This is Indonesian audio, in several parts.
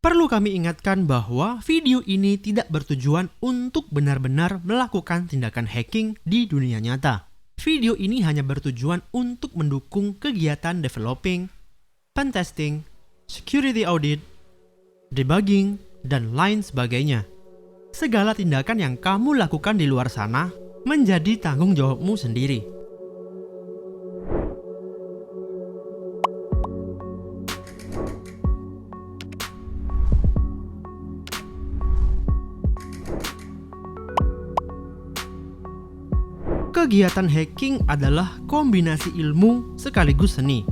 Perlu kami ingatkan bahwa video ini tidak bertujuan untuk benar-benar melakukan tindakan hacking di dunia nyata. Video ini hanya bertujuan untuk mendukung kegiatan developing, pen testing, security audit, debugging, dan lain sebagainya. Segala tindakan yang kamu lakukan di luar sana menjadi tanggung jawabmu sendiri. Kegiatan hacking adalah kombinasi ilmu sekaligus seni.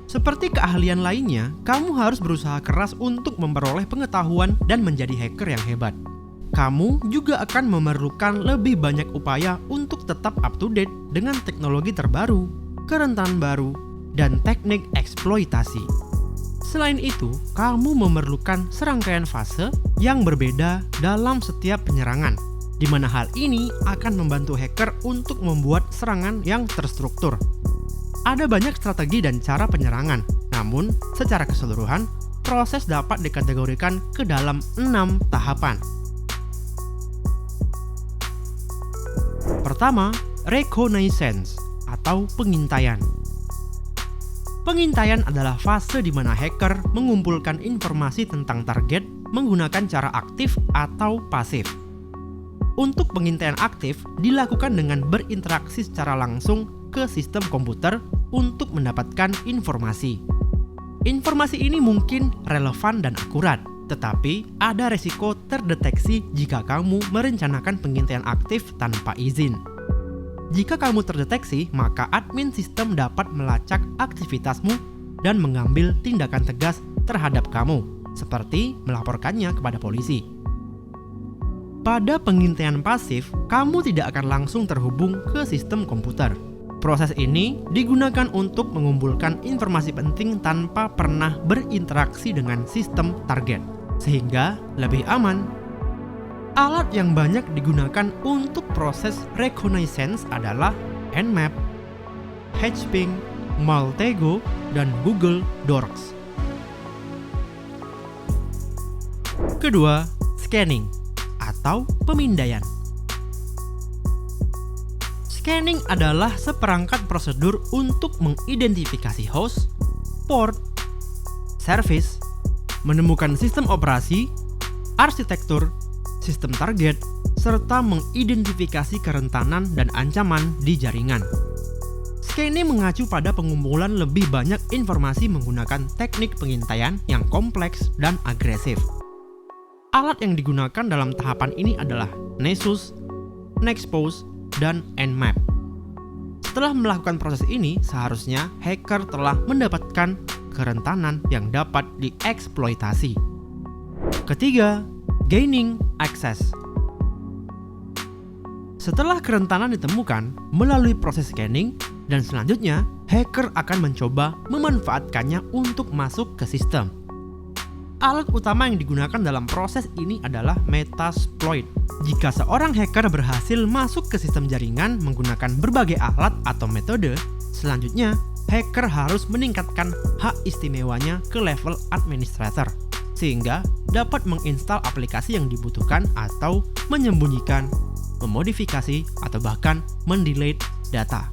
Seperti keahlian lainnya, kamu harus berusaha keras untuk memperoleh pengetahuan dan menjadi hacker yang hebat. Kamu juga akan memerlukan lebih banyak upaya untuk tetap up to date dengan teknologi terbaru, kerentanan baru, dan teknik eksploitasi. Selain itu, kamu memerlukan serangkaian fase yang berbeda dalam setiap penyerangan, di mana hal ini akan membantu hacker untuk membuat serangan yang terstruktur. Ada banyak strategi dan cara penyerangan, namun secara keseluruhan, proses dapat dikategorikan ke dalam 6 tahapan. Pertama, reconnaissance atau pengintaian. Pengintaian adalah fase di mana hacker mengumpulkan informasi tentang target menggunakan cara aktif atau pasif. Untuk pengintaian aktif dilakukan dengan berinteraksi secara langsung ke sistem komputer untuk mendapatkan informasi. Informasi ini mungkin relevan dan akurat, tetapi ada resiko terdeteksi jika kamu merencanakan pengintaian aktif tanpa izin. Jika kamu terdeteksi, maka admin sistem dapat melacak aktivitasmu dan mengambil tindakan tegas terhadap kamu, seperti melaporkannya kepada polisi. Pada pengintaian pasif, kamu tidak akan langsung terhubung ke sistem komputer. Proses ini digunakan untuk mengumpulkan informasi penting tanpa pernah berinteraksi dengan sistem target, sehingga lebih aman. Alat yang banyak digunakan untuk proses reconnaissance adalah Nmap, Hping, Maltego, dan Google Docs. Kedua, scanning atau pemindaian. Scanning adalah seperangkat prosedur untuk mengidentifikasi host, port, service, menemukan sistem operasi, arsitektur, sistem target, serta mengidentifikasi kerentanan dan ancaman di jaringan. Scanning mengacu pada pengumpulan lebih banyak informasi menggunakan teknik pengintaian yang kompleks dan agresif. Alat yang digunakan dalam tahapan ini adalah Nessus, Nexpose, dan Nmap. Setelah melakukan proses ini, seharusnya hacker telah mendapatkan kerentanan yang dapat dieksploitasi. Ketiga, gaining access. Setelah kerentanan ditemukan melalui proses scanning, dan selanjutnya hacker akan mencoba memanfaatkannya untuk masuk ke sistem. Alat utama yang digunakan dalam proses ini adalah Metasploit. Jika seorang hacker berhasil masuk ke sistem jaringan menggunakan berbagai alat atau metode, selanjutnya hacker harus meningkatkan hak istimewanya ke level administrator, sehingga dapat menginstal aplikasi yang dibutuhkan atau menyembunyikan, memodifikasi, atau bahkan mendelete data.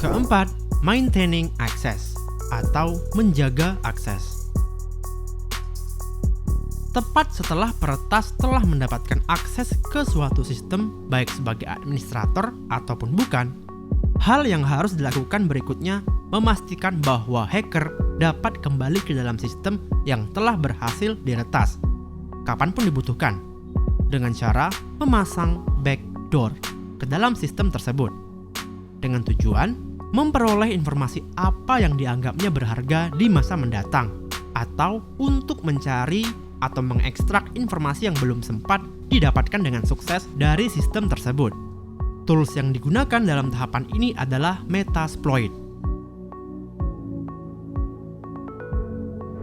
Keempat, maintaining access atau menjaga akses. Tepat setelah peretas telah mendapatkan akses ke suatu sistem baik sebagai administrator ataupun bukan, hal yang harus dilakukan berikutnya memastikan bahwa hacker dapat kembali ke dalam sistem yang telah berhasil diretas kapanpun dibutuhkan dengan cara memasang backdoor ke dalam sistem tersebut dengan tujuan memperoleh informasi apa yang dianggapnya berharga di masa mendatang atau untuk mencari atau mengekstrak informasi yang belum sempat didapatkan dengan sukses dari sistem tersebut. Tools yang digunakan dalam tahapan ini adalah Metasploit.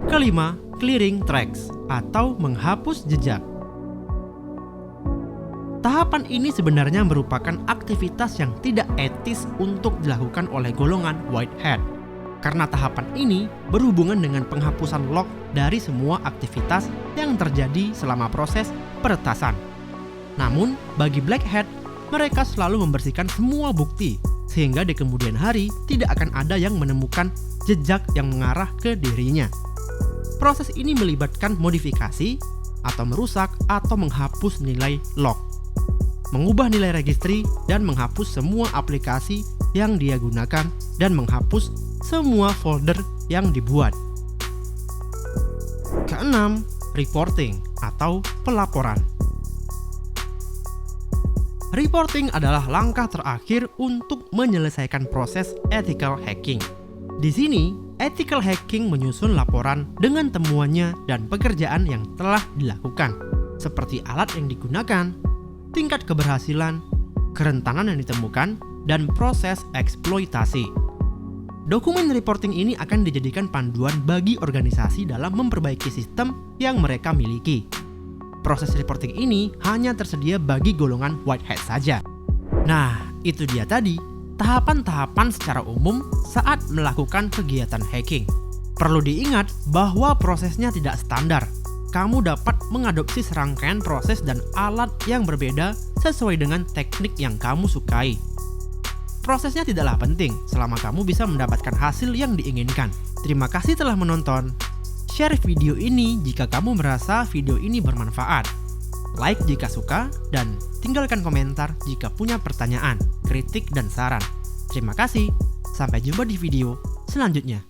Kelima, clearing tracks atau menghapus jejak. Tahapan ini sebenarnya merupakan aktivitas yang tidak etis untuk dilakukan oleh golongan white hat, karena tahapan ini berhubungan dengan penghapusan log dari semua aktivitas yang terjadi selama proses peretasan. Namun, bagi Black Hat, mereka selalu membersihkan semua bukti, sehingga di kemudian hari tidak akan ada yang menemukan jejak yang mengarah ke dirinya. Proses ini melibatkan modifikasi, atau merusak atau menghapus nilai log, mengubah nilai registry dan menghapus semua aplikasi yang dia gunakan, dan menghapus semua folder yang dibuat. Keenam, reporting atau pelaporan. Reporting adalah langkah terakhir untuk menyelesaikan proses ethical hacking. Di sini, ethical hacking menyusun laporan dengan temuannya dan pekerjaan yang telah dilakukan, seperti alat yang digunakan, tingkat keberhasilan, kerentanan yang ditemukan, dan proses eksploitasi. Dokumen reporting ini akan dijadikan panduan bagi organisasi dalam memperbaiki sistem yang mereka miliki. Proses reporting ini hanya tersedia bagi golongan white hat saja. Nah, itu dia tadi tahapan-tahapan secara umum saat melakukan kegiatan hacking. Perlu diingat bahwa prosesnya tidak standar. Kamu dapat mengadopsi serangkaian proses dan alat yang berbeda sesuai dengan teknik yang kamu sukai. Prosesnya tidaklah penting selama kamu bisa mendapatkan hasil yang diinginkan. Terima kasih telah menonton. Share video ini jika kamu merasa video ini bermanfaat. Like jika suka, dan tinggalkan komentar jika punya pertanyaan, kritik, dan saran. Terima kasih. Sampai jumpa di video selanjutnya.